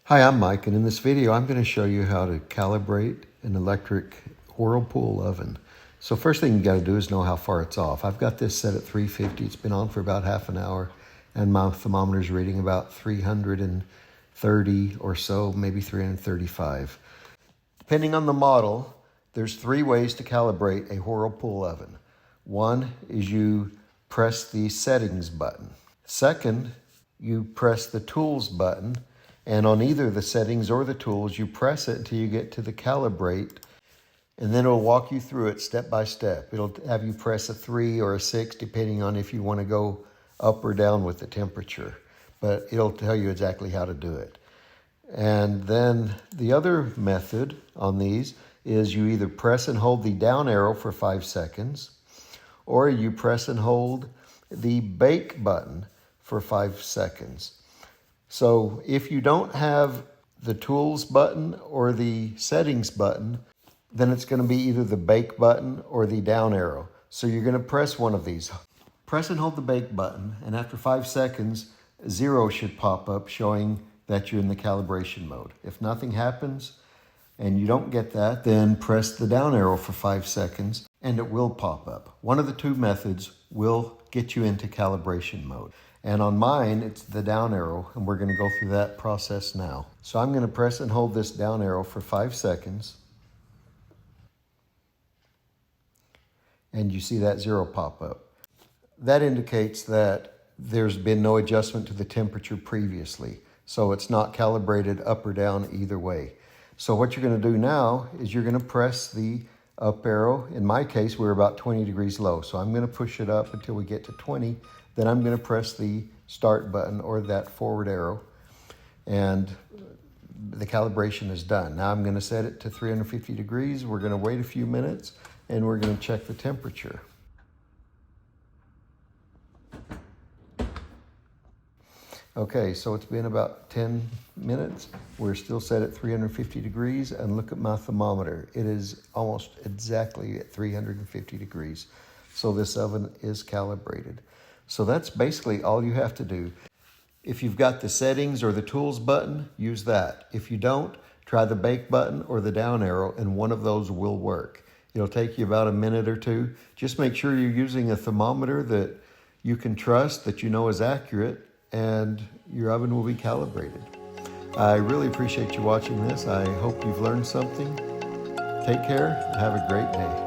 Hi, I'm Mike, and in this video I'm going to show you how to calibrate an electric Whirlpool oven. So first thing you got to do is know how far it's off. I've got this set at 350. It's been on for about half an hour, and my thermometer is reading about 330 or so, maybe 335. Depending on the model, there's three ways to calibrate a Whirlpool oven. One is you press the settings button. Second, you press the tools button. And on either the settings or the tools, you press it until you get to the calibrate, and then it'll walk you through it step by step. It'll have you press a 3 or a 6, depending on if you want to go up or down with the temperature. But it'll tell you exactly how to do it. And then the other method on these is you either press and hold the down arrow for 5 seconds, or you press and hold the bake button for 5 seconds. So if you don't have the tools button or the settings button, then it's going to be either the bake button or the down arrow. So you're going to press one of these. Press and hold the bake button, and after 5 seconds, 0 should pop up showing that you're in the calibration mode. If nothing happens and you don't get that, then press the down arrow for 5 seconds and it will pop up. One of the two methods will get you into calibration mode. And on mine, it's the down arrow, and we're going to go through that process now. So I'm going to press and hold this down arrow for 5 seconds. And you see that 0 pop up. That indicates that there's been no adjustment to the temperature previously. So it's not calibrated up or down either way. So what you're going to do now is you're going to press the up arrow. In my case, we're about 20 degrees low. So I'm going to push it up until we get to 20. Then I'm going to press the start button or that forward arrow, and the calibration is done. Now I'm going to set it to 350 degrees. We're going to wait a few minutes, and we're going to check the temperature. Okay, so it's been about 10 minutes. We're still set at 350 degrees, and look at my thermometer. It is almost exactly at 350 degrees. So this oven is calibrated. So that's basically all you have to do. If you've got the settings or the tools button, use that. If you don't, try the bake button or the down arrow, and one of those will work. It'll take you about a minute or two. Just make sure you're using a thermometer that you can trust, that you know is accurate, and your oven will be calibrated. I really appreciate you watching this. I hope you've learned something. Take care and have a great day.